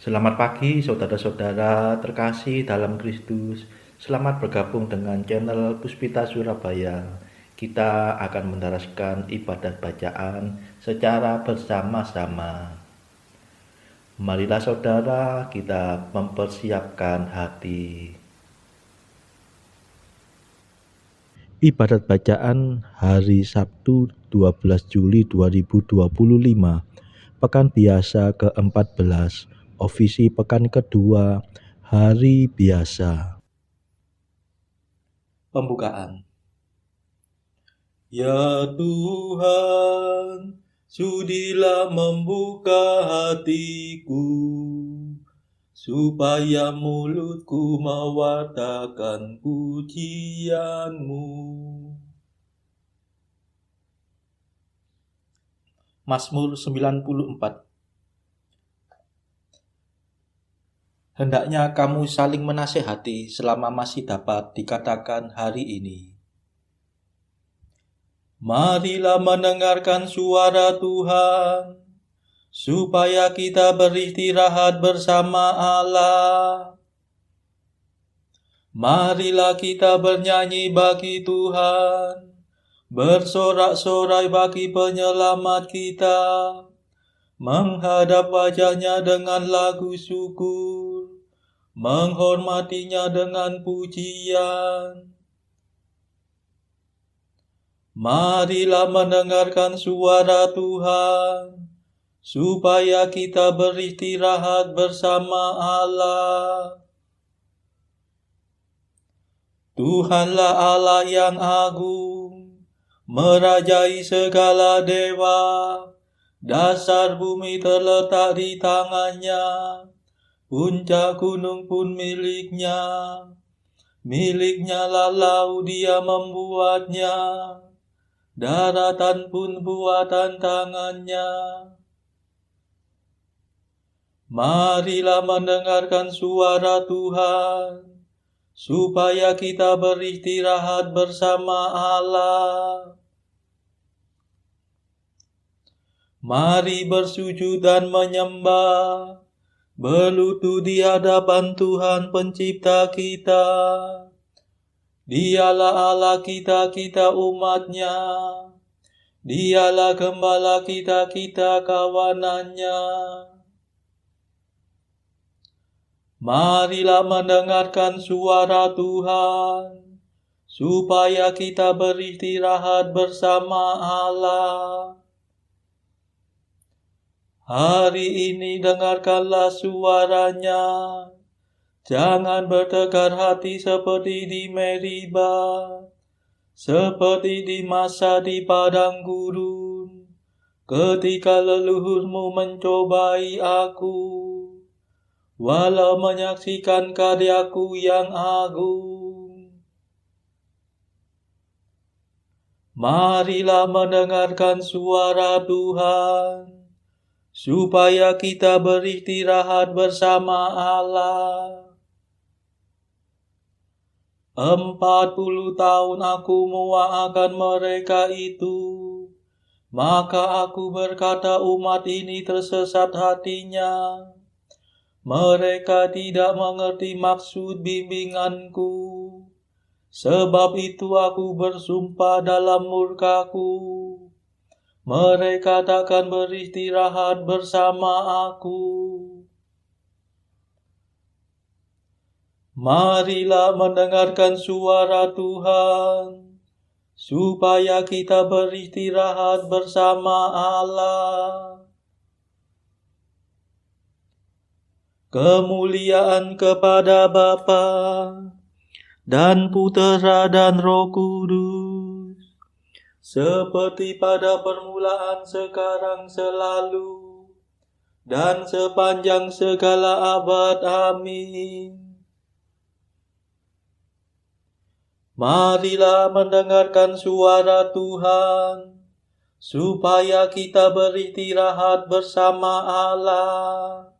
Selamat pagi saudara-saudara terkasih dalam Kristus. Selamat bergabung dengan channel Puspita Surabaya. Kita akan mendaraskan ibadat bacaan secara bersama-sama. Marilah saudara kita mempersiapkan hati. Ibadat bacaan hari Sabtu 12 Juli 2025, Pekan Biasa ke-14, Ofisi Pekan Kedua, Hari Biasa. Pembukaan. Ya Tuhan, sudilah membuka hatiku, supaya mulutku mewartakan pujian-Mu. Mazmur 94. Hendaknya kamu saling menasehati selama masih dapat dikatakan hari ini. Marilah mendengarkan suara Tuhan, supaya kita beristirahat bersama Allah. Marilah kita bernyanyi bagi Tuhan, bersorak-sorai bagi penyelamat kita, menghadap wajahnya dengan lagu syukur, menghormatinya dengan pujian. Marilah mendengarkan suara Tuhan, supaya kita beristirahat bersama Allah. Tuhanlah Allah yang agung, merajai segala dewa. Dasar bumi terletak di tangannya, puncak gunung pun miliknya. Miliknya lah laut, dia membuatnya, daratan pun buatan tangannya. Marilah mendengarkan suara Tuhan, supaya kita beristirahat bersama Allah. Mari bersujud dan menyembah, berlutut di hadapan Tuhan Pencipta kita. Dialah Allah kita, kita umatnya. Dialah gembala kita, kita kawanannya. Marilah mendengarkan suara Tuhan, supaya kita beristirahat bersama Allah. Hari ini dengarkanlah suaranya. Jangan bertegar hati seperti di Meriba, seperti di masa di padang gurun, ketika leluhurmu mencobai aku, walau menyaksikan karyaku yang agung. Marilah mendengarkan suara Tuhan, supaya kita beristirahat bersama Allah. 40 tahun aku mendoakan mereka itu, maka aku berkata umat ini tersesat hatinya. Mereka tidak mengerti maksud bimbinganku. Sebab itu aku bersumpah dalam murkaku, mereka takkan beristirahat bersama aku. Marilah mendengarkan suara Tuhan, supaya kita beristirahat bersama Allah. Kemuliaan kepada Bapa dan Putera dan Roh Kudus, seperti pada permulaan, sekarang, selalu, dan sepanjang segala abad. Amin. Marilah mendengarkan suara Tuhan, supaya kita beristirahat bersama Allah.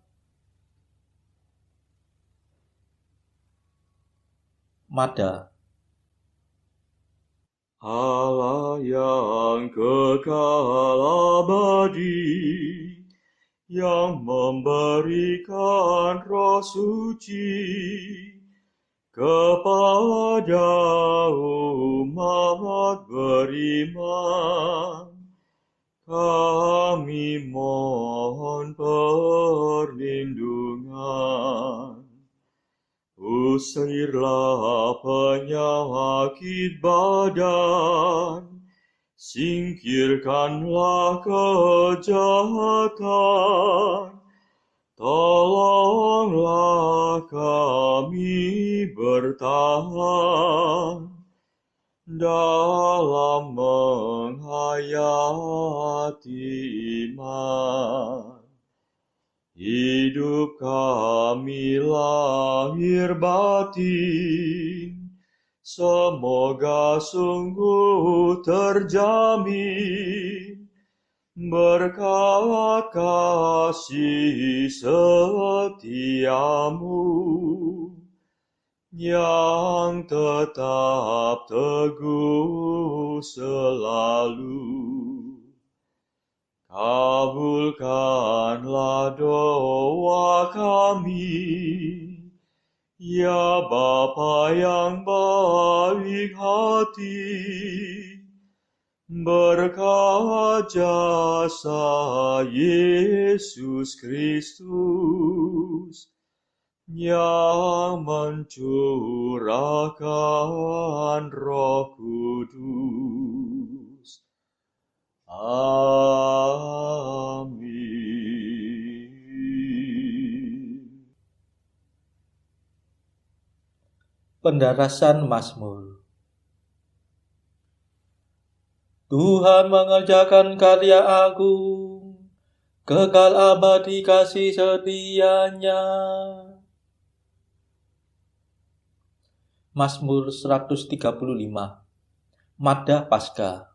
Mada. Allah yang kekal abadi, yang memberikan Roh Suci kepada umat beriman. Kami mohon perlindungan. Usirlah penyakit badan, singkirkanlah kejahatan. Tolonglah kami bertahan dalam menghayati iman. Hidup kami lahir batin, semoga sungguh terjamin berkat kasih setiamu yang tetap teguh selalu. Kabulkanlah doa kami, ya Bapa yang baik hati, berkat jasa Yesus Kristus yang mencurahkan Roh Kudus. Amin. Pendarasan Mazmur. Tuhan mengerjakan karya agung, kekal abadi kasih setia-Nya. Mazmur 135. Madah Paskah.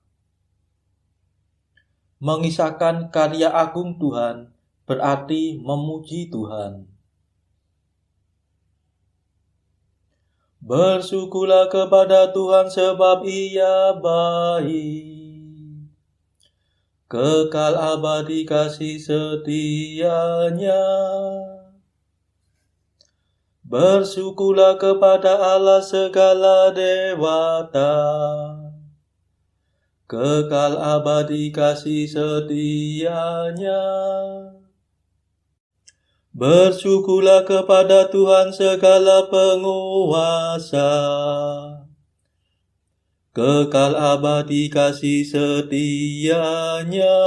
Mengisahkan karya agung Tuhan berarti memuji Tuhan. Bersyukurlah kepada Tuhan sebab Ia baik, kekal abadi kasih setia-Nya. Bersyukurlah kepada Allah segala dewata, kekal abadi kasih setia-Nya. Bersyukurlah kepada Tuhan segala penguasa, kekal abadi kasih setia-Nya.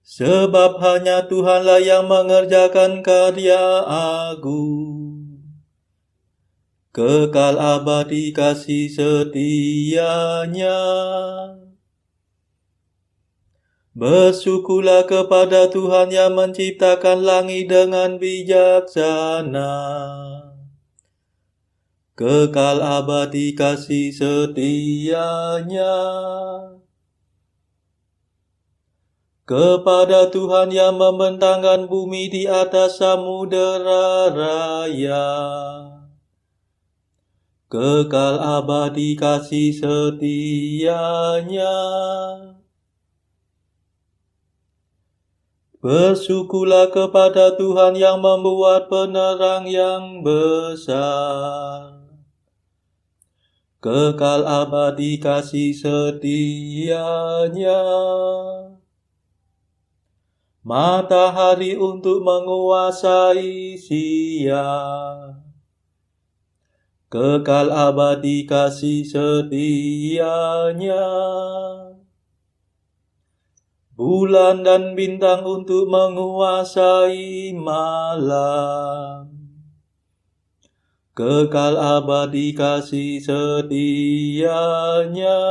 Sebab hanya Tuhanlah yang mengerjakan karya agung, kekal abadi kasih setia-Nya. Bersyukurlah kepada Tuhan yang menciptakan langit dengan bijaksana, kekal abadi kasih setia-Nya. Kepada Tuhan yang membentangkan bumi di atas samudera raya, kekal abadi kasih setia-Nya. Bersyukurlah kepada Tuhan yang membuat penerang yang besar, kekal abadi kasih setia-Nya. Matahari untuk menguasai siang, kekal abadi kasih setia-Nya. Bulan dan bintang untuk menguasai malam, kekal abadi kasih setia-Nya.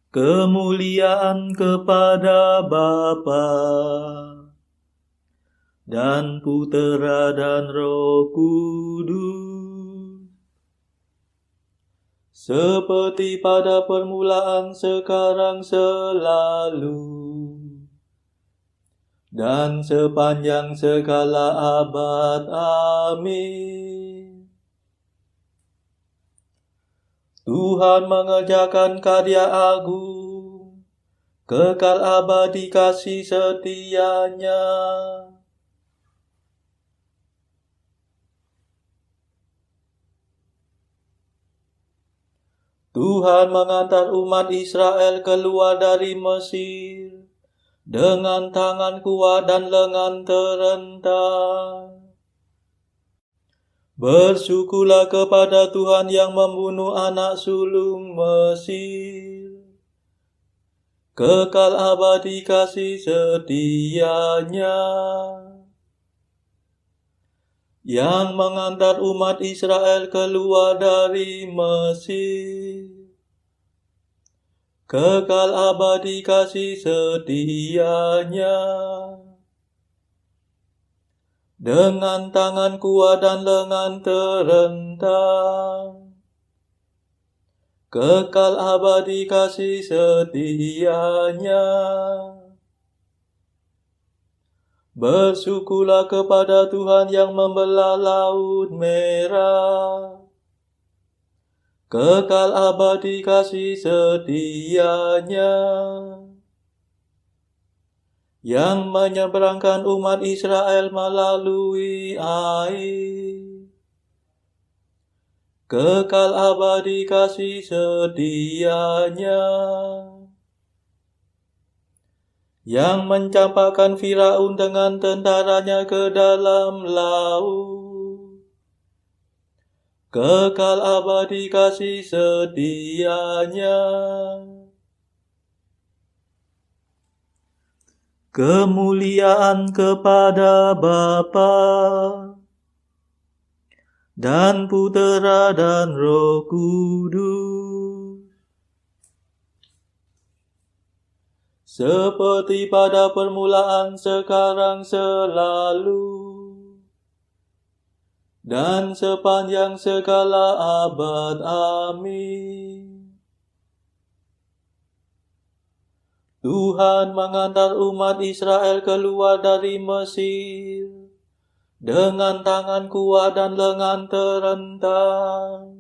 Kemuliaan kepada Bapa dan Putera dan Roh Kudus, seperti pada permulaan, sekarang, selalu, dan sepanjang segala abad. Amin. Tuhan mengerjakan karya agung, kekal abadi kasih setia-Nya. Tuhan mengantar umat Israel keluar dari Mesir dengan tangan kuat dan lengan terentang. Bersyukurlah kepada Tuhan yang membunuh anak sulung Mesir. Kekal abadi kasih setia-Nya, yang mengantar umat Israel keluar dari Mesir. Kekal abadi kasih setia-Nya, dengan tangan kuat dan lengan terentang. Kekal abadi kasih setia-Nya. Bersyukurlah kepada Tuhan yang membelah Laut Merah. Kekal abadi kasih setia-Nya, yang menyeberangkan umat Israel melalui air. Kekal abadi kasih setia-Nya, yang mencampakkan Firaun dengan tentaranya ke dalam laut. Kekal abadi kasih setia-Nya. Kemuliaan kepada Bapa dan Putera dan Roh Kudus, seperti pada permulaan, sekarang, selalu, dan sepanjang segala abad. Amin. Tuhan mengantar umat Israel keluar dari Mesir dengan tangan kuat dan lengan terentang.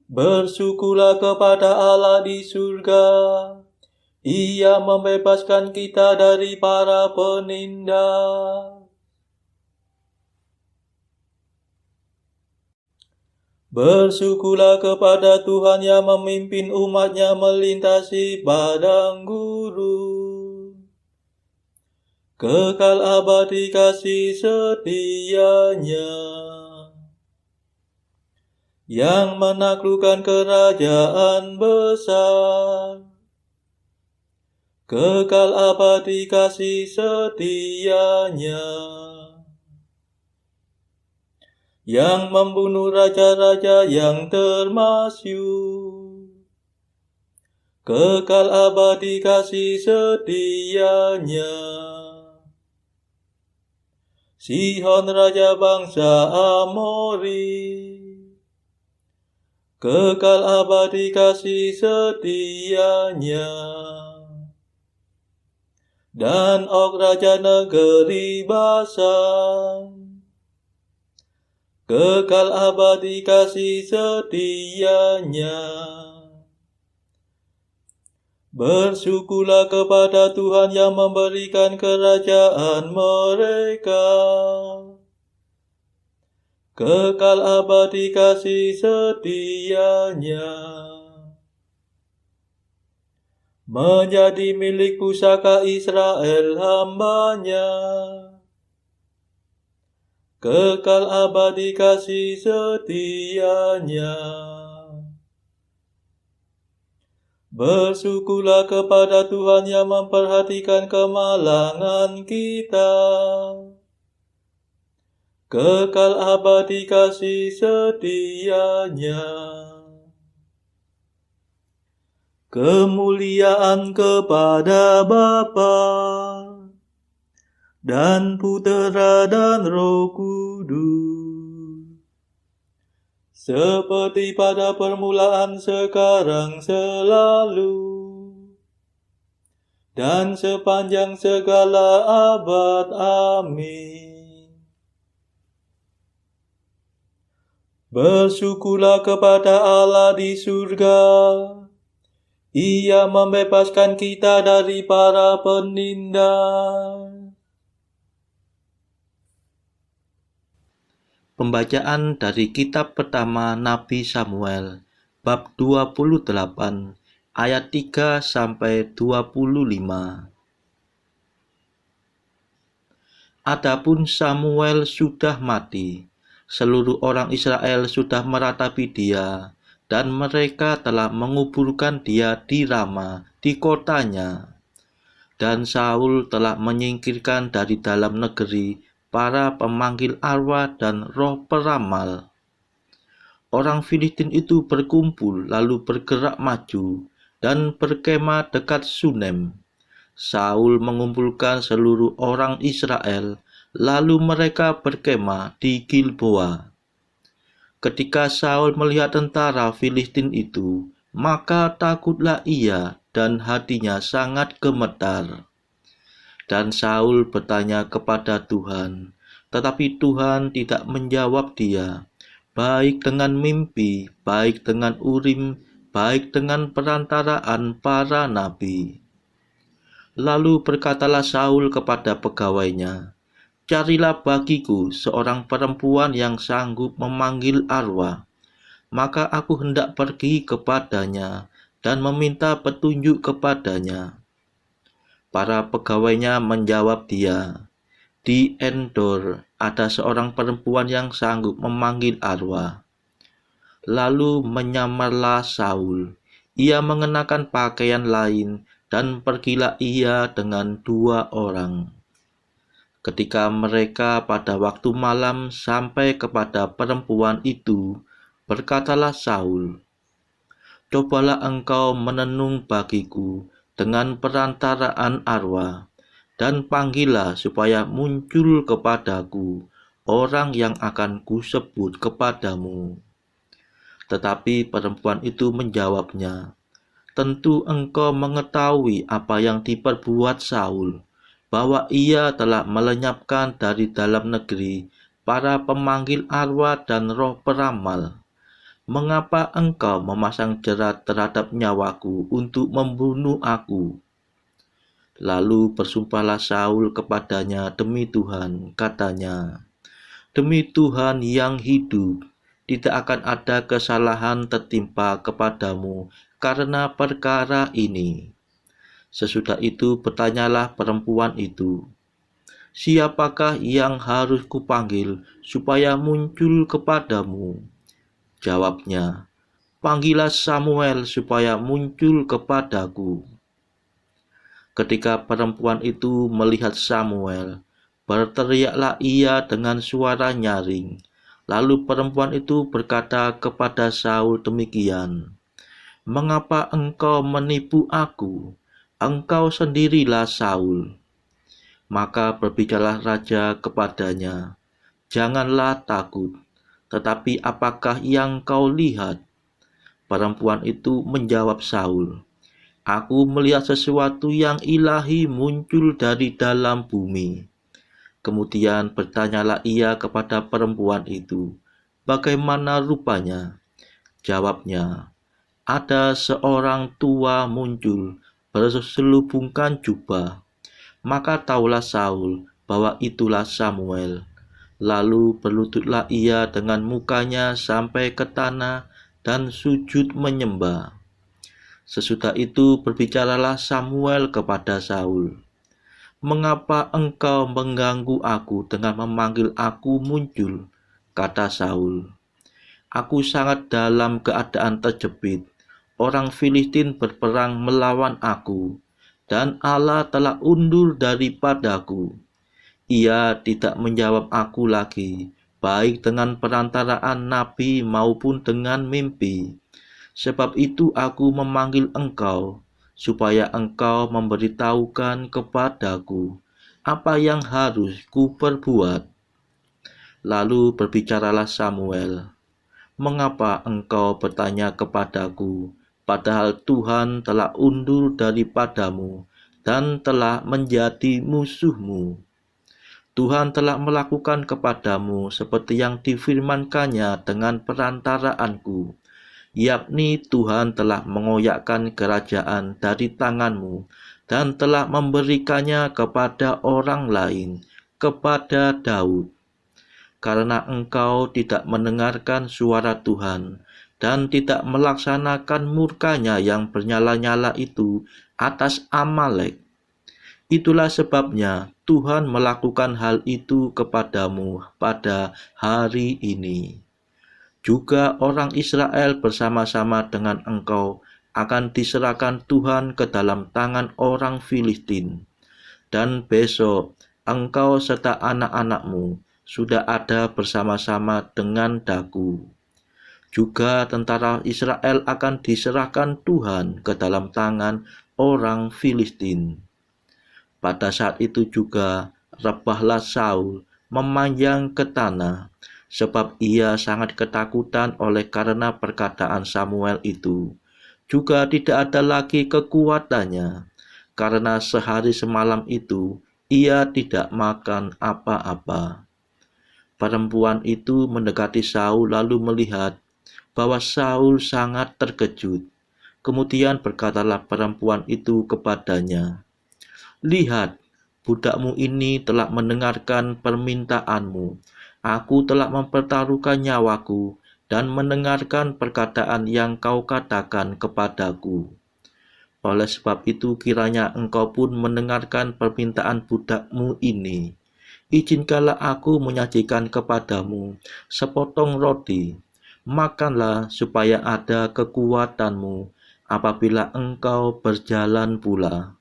Bersyukurlah kepada Allah di surga. Ia membebaskan kita dari para penindas. Bersyukurlah kepada Tuhan yang memimpin umat-Nya melintasi padang gurun. Kekal abadi kasih setia-Nya, yang menaklukkan kerajaan besar. Kekal abadi kasih setia-Nya, yang membunuh raja-raja yang termasyur. Kekal abadi kasih setia-Nya, Sihon raja bangsa Amori. Kekal abadi kasih setia-Nya, dan Og raja negeri Basan. Kekal abadi kasih setia-Nya. Bersyukurlah kepada Tuhan yang memberikan kerajaan mereka. Kekal abadi kasih setia-Nya, menjadi milik pusaka Israel hamba-Nya. Kekal abadi kasih setia-Nya. Bersyukurlah kepada Tuhan yang memperhatikan kemalangan kita. Kekal abadi kasih setia-Nya. Kemuliaan kepada Bapa dan Putera dan Roh Kudus, seperti pada permulaan, sekarang, selalu, dan sepanjang segala abad. Amin. Bersyukurlah kepada Allah di surga. Ia membebaskan kita dari para penindas. Pembacaan dari kitab pertama Nabi Samuel, bab 28, ayat 3 sampai 25. Adapun Samuel sudah mati, seluruh orang Israel sudah meratapi dia, dan mereka telah menguburkan dia di Rama, di kotanya. Dan Saul telah menyingkirkan dari dalam negeri para pemanggil arwah dan roh peramal. Orang Filistin itu berkumpul lalu bergerak maju dan berkemah dekat Sunem. Saul mengumpulkan seluruh orang Israel, lalu mereka berkemah di Gilboa. Ketika Saul melihat tentara Filistin itu, maka takutlah ia dan hatinya sangat gemetar. Dan Saul bertanya kepada Tuhan, tetapi Tuhan tidak menjawab dia, baik dengan mimpi, baik dengan urim, baik dengan perantaraan para nabi. Lalu berkatalah Saul kepada pegawainya, carilah bagiku seorang perempuan yang sanggup memanggil arwah, maka aku hendak pergi kepadanya dan meminta petunjuk kepadanya. Para pegawainya menjawab dia, di Endor ada seorang perempuan yang sanggup memanggil arwah. Lalu menyamarlah Saul, ia mengenakan pakaian lain dan pergilah ia dengan 2 orang. Ketika mereka pada waktu malam sampai kepada perempuan itu, berkatalah Saul, cobalah engkau menenung bagiku dengan perantaraan arwah, dan panggillah supaya muncul kepadaku orang yang akan kusebut kepadamu. Tetapi perempuan itu menjawabnya, tentu engkau mengetahui apa yang diperbuat Saul, bahwa ia telah melenyapkan dari dalam negeri para pemanggil arwah dan roh peramal. Mengapa engkau memasang jerat terhadap nyawaku untuk membunuh aku? Lalu bersumpahlah Saul kepadanya demi Tuhan, katanya, demi Tuhan yang hidup, tidak akan ada kesalahan tertimpa kepadamu karena perkara ini. Sesudah itu bertanyalah perempuan itu, siapakah yang harus kupanggil supaya muncul kepadamu? Jawabnya, panggillah Samuel supaya muncul kepadaku. Ketika perempuan itu melihat Samuel, berteriaklah ia dengan suara nyaring. Lalu perempuan itu berkata kepada Saul demikian, mengapa engkau menipu aku? Engkau sendirilah Saul. Maka berbicaralah raja kepadanya, janganlah takut, tetapi apakah yang kau lihat? Perempuan itu menjawab Saul, aku melihat sesuatu yang ilahi muncul dari dalam bumi. Kemudian bertanyalah ia kepada perempuan itu, bagaimana rupanya? Jawabnya, ada seorang tua muncul berselubungkan jubah. Maka taulah Saul bahwa itulah Samuel. Lalu berlututlah ia dengan mukanya sampai ke tanah dan sujud menyembah. Sesudah itu berbicaralah Samuel kepada Saul, mengapa engkau mengganggu aku dengan memanggil aku muncul? Kata Saul, aku sangat dalam keadaan terjepit. Orang Filistin berperang melawan aku, dan Allah telah undur daripadaku. Ia tidak menjawab aku lagi, baik dengan perantaraan nabi maupun dengan mimpi. Sebab itu aku memanggil engkau, supaya engkau memberitahukan kepadaku apa yang harus kuperbuat. Lalu berbicaralah Samuel, mengapa engkau bertanya kepadaku, padahal Tuhan telah undur daripadamu dan telah menjadi musuhmu? Tuhan telah melakukan kepadamu seperti yang difirmankannya dengan perantaraanku, yakni Tuhan telah mengoyakkan kerajaan dari tanganmu dan telah memberikannya kepada orang lain, kepada Daud. Karena engkau tidak mendengarkan suara Tuhan dan tidak melaksanakan murkanya yang bernyala-nyala itu atas Amalek. Itulah sebabnya Tuhan melakukan hal itu kepadamu pada hari ini. Juga orang Israel bersama-sama dengan engkau akan diserahkan Tuhan ke dalam tangan orang Filistin. Dan besok engkau serta anak-anakmu sudah ada bersama-sama dengan daku. Juga tentara Israel akan diserahkan Tuhan ke dalam tangan orang Filistin. Pada saat itu juga rebahlah Saul memanjang ke tanah, sebab ia sangat ketakutan oleh karena perkataan Samuel itu. Juga tidak ada lagi kekuatannya, karena sehari semalam itu ia tidak makan apa-apa. Perempuan itu mendekati Saul lalu melihat bahwa Saul sangat terkejut. Kemudian berkatalah perempuan itu kepadanya, "Lihat, budakmu ini telah mendengarkan permintaanmu. Aku telah mempertaruhkan nyawaku dan mendengarkan perkataan yang kau katakan kepadaku. Oleh sebab itu kiranya engkau pun mendengarkan permintaan budakmu ini. Izinkanlah aku menyajikan kepadamu sepotong roti. Makanlah supaya ada kekuatanmu apabila engkau berjalan pula."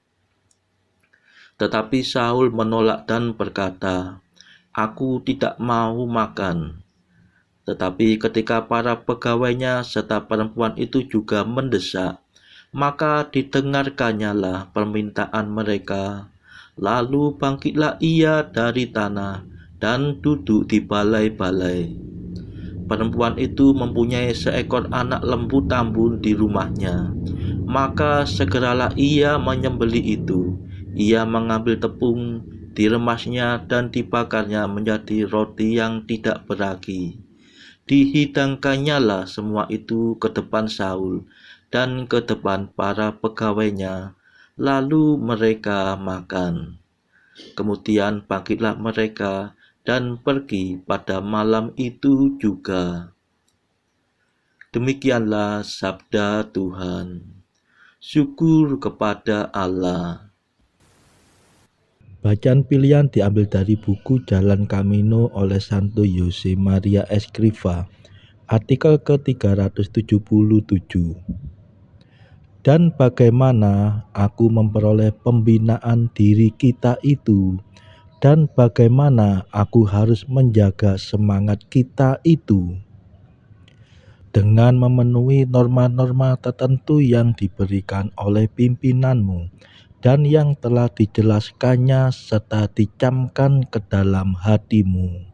Tetapi Saul menolak dan berkata, "Aku tidak mau makan." Tetapi ketika para pegawainya serta perempuan itu juga mendesak, maka didengarkannyalah permintaan mereka. Lalu bangkitlah ia dari tanah dan duduk di balai-balai. Perempuan itu mempunyai seekor anak lembu tambun di rumahnya. Maka segeralah ia menyembelih itu. Ia mengambil tepung, diremasnya dan dibakarnya menjadi roti yang tidak beragi. Dihidangkannyalah semua itu ke depan Saul dan ke depan para pegawainya, lalu mereka makan. Kemudian bangkitlah mereka dan pergi pada malam itu juga. Demikianlah sabda Tuhan. Syukur kepada Allah. Bacaan pilihan diambil dari buku Jalan Camino oleh Santo Jose Maria Escrivá, artikel ke-377. Dan bagaimana aku memperoleh pembinaan diri kita itu, dan bagaimana aku harus menjaga semangat kita itu, dengan memenuhi norma-norma tertentu yang diberikan oleh pimpinanmu dan yang telah dijelaskannya serta dicamkan ke dalam hatimu.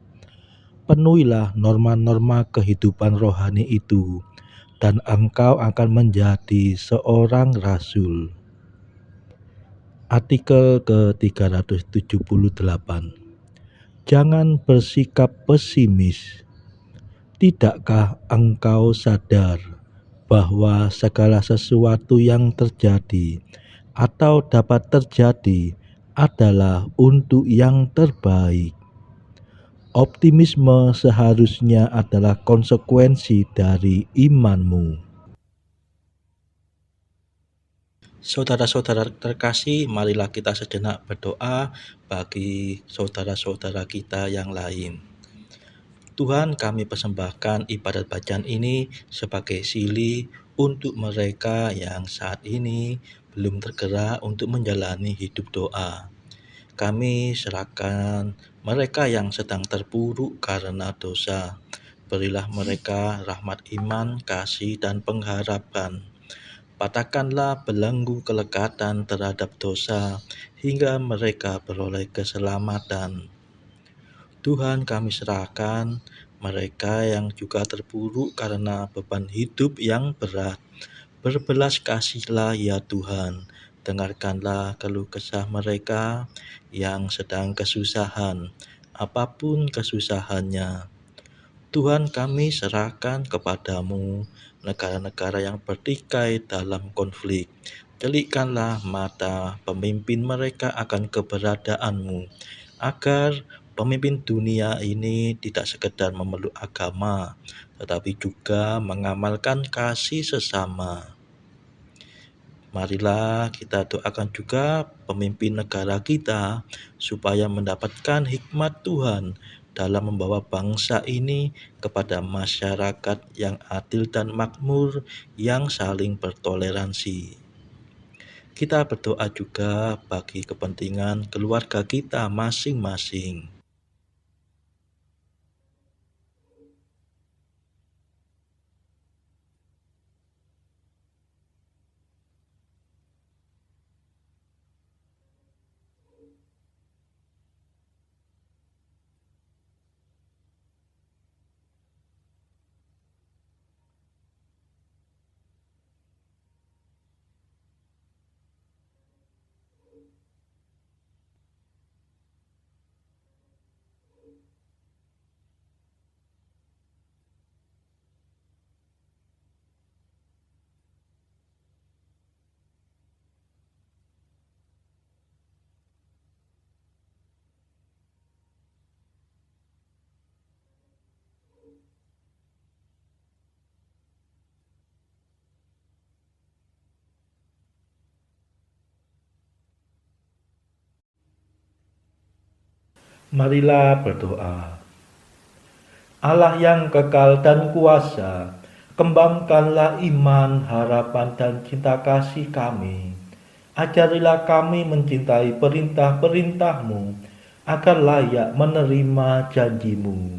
Penuhilah norma-norma kehidupan rohani itu, dan engkau akan menjadi seorang rasul. Artikel ke-378. Jangan bersikap pesimis. Tidakkah engkau sadar bahwa segala sesuatu yang terjadi atau dapat terjadi adalah untuk yang terbaik? Optimisme seharusnya adalah konsekuensi dari imanmu. Saudara-saudara terkasih, marilah kita sejenak berdoa bagi saudara-saudara kita yang lain. Tuhan, kami persembahkan ibadat bacaan ini sebagai sili untuk mereka yang saat ini belum tergerak untuk menjalani hidup doa. Kami serahkan mereka yang sedang terpuruk karena dosa. Berilah mereka rahmat iman, kasih, dan pengharapan. Patahkanlah belenggu kelekatan terhadap dosa hingga mereka beroleh keselamatan. Tuhan, kami serahkan mereka yang juga terpuruk karena beban hidup yang berat. Berbelas kasihlah ya Tuhan, Dengarkanlah keluh kesah mereka yang sedang kesusahan, apapun kesusahannya. Tuhan, kami serahkan kepadamu negara-negara yang bertikai dalam konflik. Delikkanlah mata pemimpin mereka akan keberadaanmu, agar pemimpin dunia ini tidak sekedar memeluk agama, tetapi juga mengamalkan kasih sesama. Marilah kita doakan juga pemimpin negara kita supaya mendapatkan hikmat Tuhan dalam membawa bangsa ini kepada masyarakat yang adil dan makmur yang saling bertoleransi. Kita berdoa juga bagi kepentingan keluarga kita masing-masing. Marilah berdoa. Allah yang kekal dan kuasa, kembangkanlah iman, harapan, dan cinta kasih kami. Ajarilah kami mencintai perintah-perintah-Mu, agar layak menerima janji-Mu.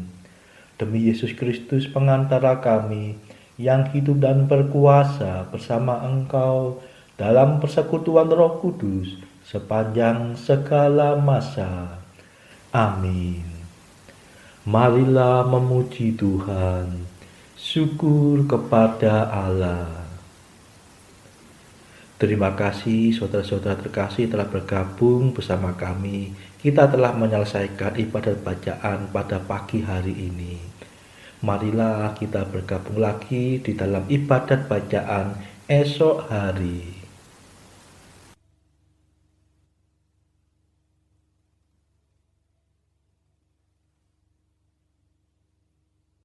Demi Yesus Kristus pengantara kami, yang hidup dan berkuasa bersama Engkau dalam persekutuan Roh Kudus sepanjang segala masa. Amin. Marilah memuji Tuhan. Syukur kepada Allah. Terima kasih saudara-saudara terkasih telah bergabung bersama kami. Kita telah menyelesaikan ibadat bacaan pada pagi hari ini. Marilah kita bergabung lagi di dalam ibadat bacaan esok hari.